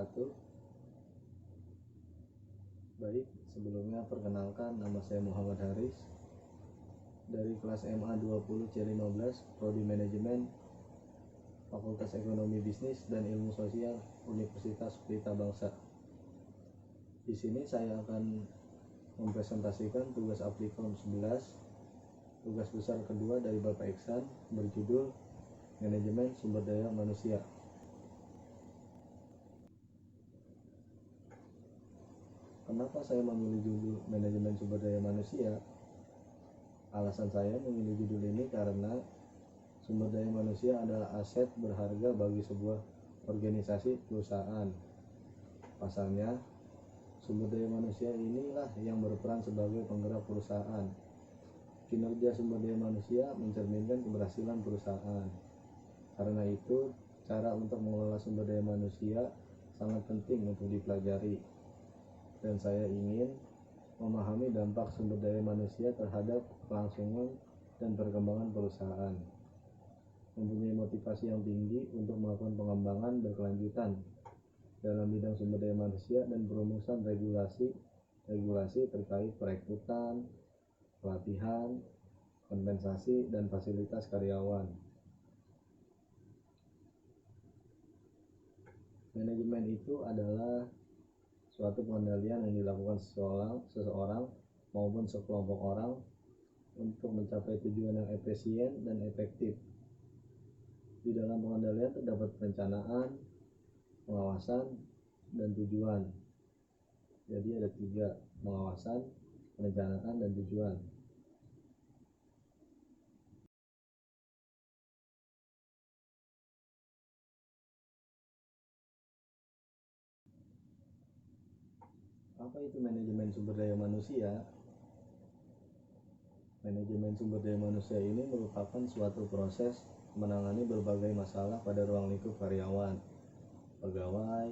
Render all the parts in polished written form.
wabarakatuh. Baik, sebelumnya perkenalkan, nama saya Muhammad Haris dari kelas MA 20 C15 Prodi Manajemen Fakultas Ekonomi Bisnis dan Ilmu Sosial Universitas Pelita Bangsa. Di sini saya akan mempresentasikan tugas Aplikon 11, tugas besar kedua dari Bapak Iksan, berjudul Manajemen Sumber Daya Manusia. Kenapa saya memilih judul Manajemen Sumber Daya Manusia? Alasan saya memilih judul ini karena sumber daya manusia adalah aset berharga bagi sebuah organisasi perusahaan. Pasalnya, sumber daya manusia inilah yang berperan sebagai penggerak perusahaan. Kinerja sumber daya manusia mencerminkan keberhasilan perusahaan. Karena itu, cara untuk mengelola sumber daya manusia sangat penting untuk dipelajari. Dan saya ingin memahami dampak sumber daya manusia terhadap kelangsungan dan perkembangan perusahaan. Mempunyai motivasi yang tinggi untuk melakukan pengembangan berkelanjutan dalam bidang sumber daya manusia dan perumusan regulasi terkait perekrutan, pelatihan, kompensasi, dan fasilitas karyawan. Manajemen itu adalah suatu pengendalian yang dilakukan seseorang maupun sekelompok orang untuk mencapai tujuan yang efisien dan efektif. Di dalam pengendalian terdapat perencanaan, pengawasan, dan tujuan. Jadi ada 3, pengawasan, perencanaan, dan tujuan. Apa itu manajemen sumber daya manusia? Manajemen sumber daya manusia ini merupakan suatu proses menangani berbagai masalah pada ruang lingkup karyawan, pegawai,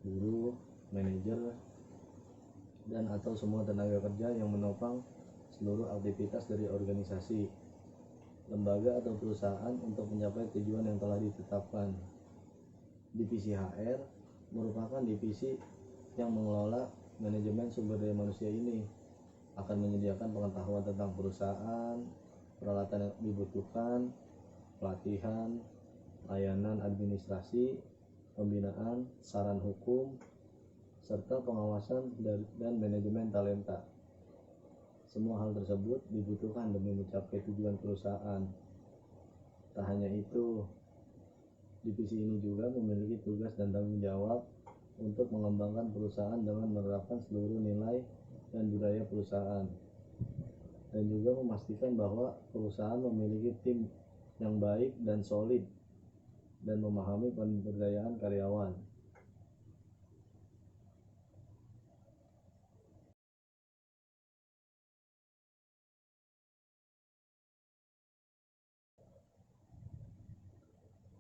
buruh, manajer, dan atau semua tenaga kerja yang menopang seluruh aktivitas dari organisasi, lembaga atau perusahaan untuk mencapai tujuan yang telah ditetapkan. Divisi HR merupakan divisi yang mengelola manajemen sumber daya manusia ini, akan menyediakan pengetahuan tentang perusahaan, peralatan yang dibutuhkan, pelatihan, layanan administrasi, pembinaan, saran hukum, serta pengawasan dan manajemen talenta. Semua hal tersebut dibutuhkan demi mencapai tujuan perusahaan. Tak hanya itu, divisi ini juga memiliki tugas dan tanggung jawab untuk mengembangkan perusahaan dengan menerapkan seluruh nilai dan budaya perusahaan, dan juga memastikan bahwa perusahaan memiliki tim yang baik dan solid dan memahami pemberdayaan karyawan.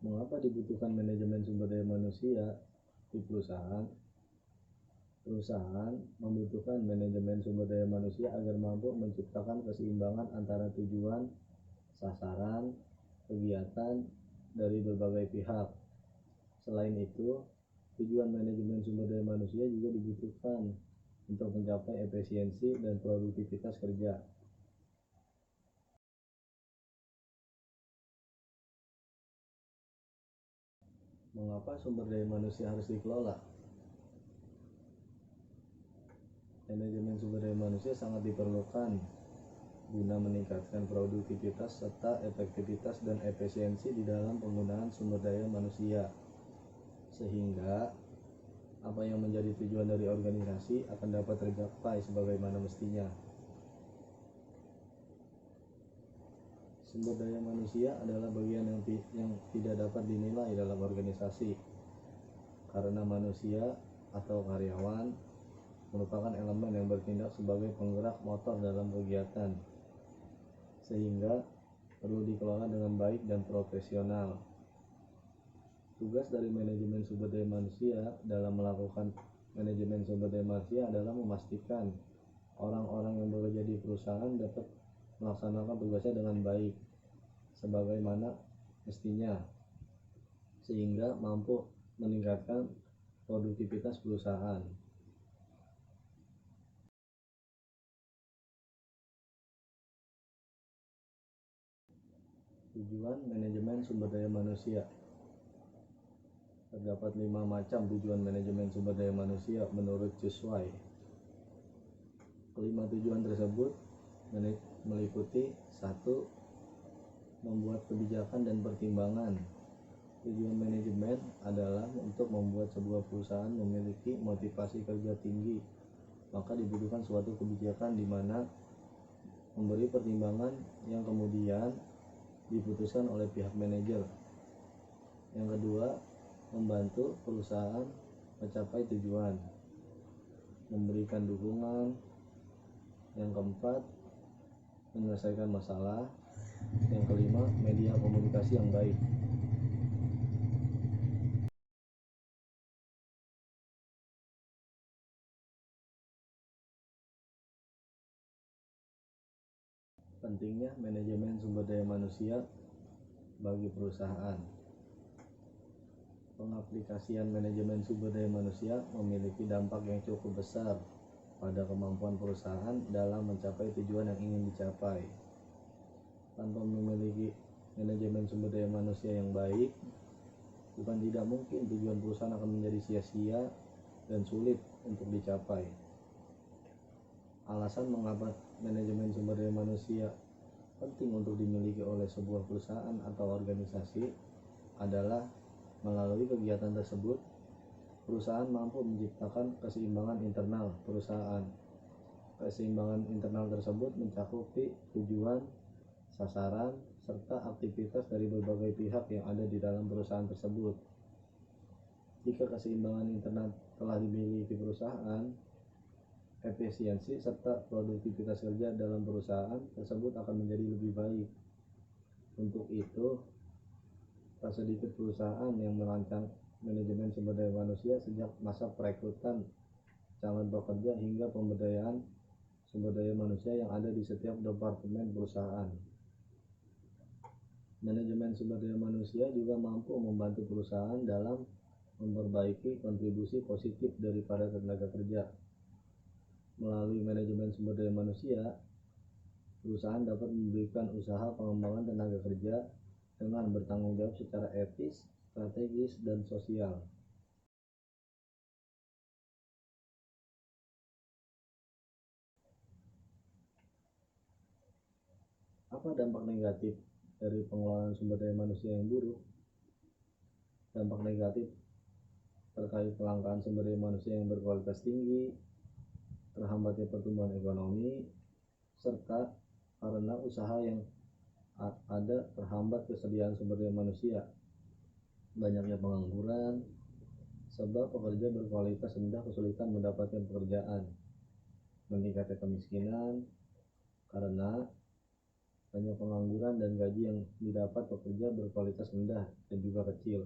Mengapa dibutuhkan manajemen sumber daya manusia di perusahaan? Perusahaan membutuhkan manajemen sumber daya manusia agar mampu menciptakan keseimbangan antara tujuan, sasaran, kegiatan dari berbagai pihak. Selain itu, tujuan manajemen sumber daya manusia juga dibutuhkan untuk mencapai efisiensi dan produktivitas kerja. Mengapa sumber daya manusia harus dikelola? Manajemen sumber daya manusia sangat diperlukan guna meningkatkan produktivitas serta efektivitas dan efisiensi di dalam penggunaan sumber daya manusia, sehingga apa yang menjadi tujuan dari organisasi akan dapat tercapai sebagaimana mestinya. Sumber daya manusia adalah bagian yang tidak dapat dinilai dalam organisasi, karena manusia atau karyawan merupakan elemen yang bertindak sebagai penggerak motor dalam kegiatan, sehingga perlu dikelola dengan baik dan profesional. Tugas dari manajemen sumber daya manusia dalam melakukan manajemen sumber daya manusia adalah memastikan orang-orang yang bekerja di perusahaan dapat melaksanakan tugasnya dengan baik sebagaimana mestinya, sehingga mampu meningkatkan produktivitas perusahaan. Tujuan manajemen sumber daya manusia. Terdapat 5 macam tujuan manajemen sumber daya manusia menurut Chusway. Kelima tujuan tersebut meliputi 1. Membuat kebijakan dan pertimbangan. Tujuan manajemen adalah untuk membuat sebuah perusahaan memiliki motivasi kerja tinggi, maka dibutuhkan suatu kebijakan di mana memberi pertimbangan yang kemudian diputuskan oleh pihak manajer. Yang kedua, membantu perusahaan mencapai tujuan, memberikan dukungan. Yang keempat, menyelesaikan masalah. Yang kelima, media komunikasi yang baik. Pentingnya manajemen sumber daya manusia bagi perusahaan. Pengaplikasian manajemen sumber daya manusia memiliki dampak yang cukup besar pada kemampuan perusahaan dalam mencapai tujuan yang ingin dicapai. Tanpa memiliki manajemen sumber daya manusia yang baik, bukan tidak mungkin tujuan perusahaan akan menjadi sia-sia dan sulit untuk dicapai. Alasan mengapa manajemen sumber daya manusia penting untuk dimiliki oleh sebuah perusahaan atau organisasi adalah melalui kegiatan tersebut, perusahaan mampu menciptakan keseimbangan internal perusahaan. Keseimbangan internal tersebut mencakupi tujuan, sasaran, serta aktivitas dari berbagai pihak yang ada di dalam perusahaan tersebut. Jika keseimbangan internal telah dimiliki perusahaan, efisiensi serta produktivitas kerja dalam perusahaan tersebut akan menjadi lebih baik. Untuk itu, tak sedikit perusahaan yang merancang manajemen sumber daya manusia sejak masa perekrutan calon pekerja hingga pemberdayaan sumber daya manusia yang ada di setiap departemen perusahaan. Manajemen sumber daya manusia juga mampu membantu perusahaan dalam memperbaiki kontribusi positif dari para tenaga kerja. Melalui manajemen sumber daya manusia, perusahaan dapat memberikan usaha pengembangan tenaga kerja dengan bertanggung jawab secara etis, strategis, dan sosial. Apa dampak negatif dari pengelolaan sumber daya manusia yang buruk? Dampak negatif terkait kelangkaan sumber daya manusia yang berkualitas tinggi, terhambatnya pertumbuhan ekonomi, serta karena usaha yang ada terhambat kesediaan sumber daya manusia, banyaknya pengangguran, sebab pekerja berkualitas rendah kesulitan mendapatkan pekerjaan, meningkatnya kemiskinan karena banyak pengangguran dan gaji yang didapat pekerja berkualitas rendah dan juga kecil.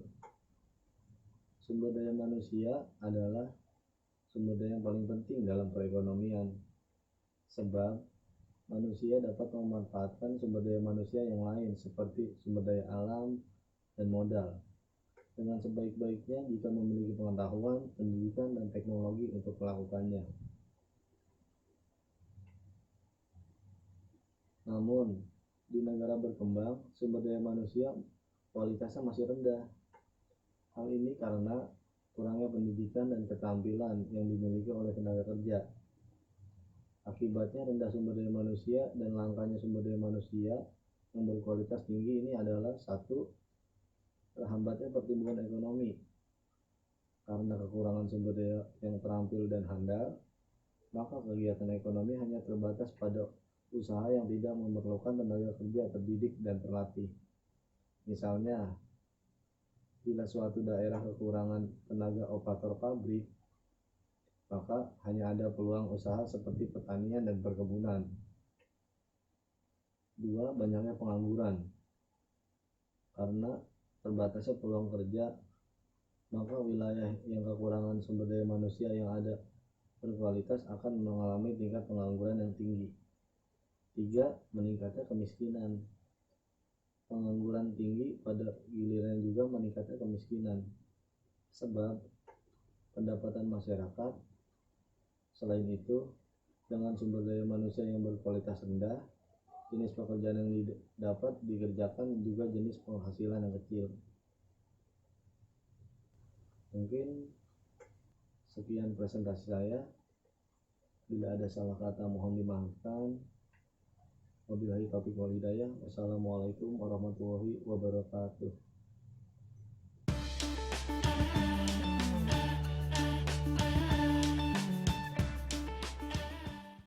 Sumber daya manusia adalah sumber daya yang paling penting dalam perekonomian, sebab manusia dapat memanfaatkan sumber daya manusia yang lain seperti sumber daya alam dan modal dengan sebaik-baiknya jika memiliki pengetahuan, pendidikan, dan teknologi untuk melakukannya. Namun, di negara berkembang, sumber daya manusia kualitasnya masih rendah. Hal ini karena kurangnya pendidikan dan keterampilan yang dimiliki oleh tenaga kerja. Akibatnya rendah sumber daya manusia dan langkanya sumber daya manusia yang berkualitas tinggi ini adalah 1. Terhambatnya pertumbuhan ekonomi. Karena kekurangan sumber daya yang terampil dan handal, maka kegiatan ekonomi hanya terbatas pada usaha yang tidak memerlukan tenaga kerja terdidik dan terlatih. Misalnya, bila suatu daerah kekurangan tenaga operator pabrik, maka hanya ada peluang usaha seperti pertanian dan perkebunan. 2. Banyaknya pengangguran. Karena terbatasnya peluang kerja, maka wilayah yang kekurangan sumber daya manusia yang ada berkualitas akan mengalami tingkat pengangguran yang tinggi. 3. Meningkatnya kemiskinan. Pengangguran tinggi pada giliran juga meningkatnya kemiskinan, sebab pendapatan masyarakat. Selain itu, dengan sumber daya manusia yang berkualitas rendah, jenis pekerjaan yang dapat dikerjakan juga jenis penghasilan yang kecil. Mungkin sekian presentasi saya. Bila ada salah kata mohon dimaafkan. Wabillahi taufiq wal hidayah. Wassalamualaikum warahmatullahi wabarakatuh.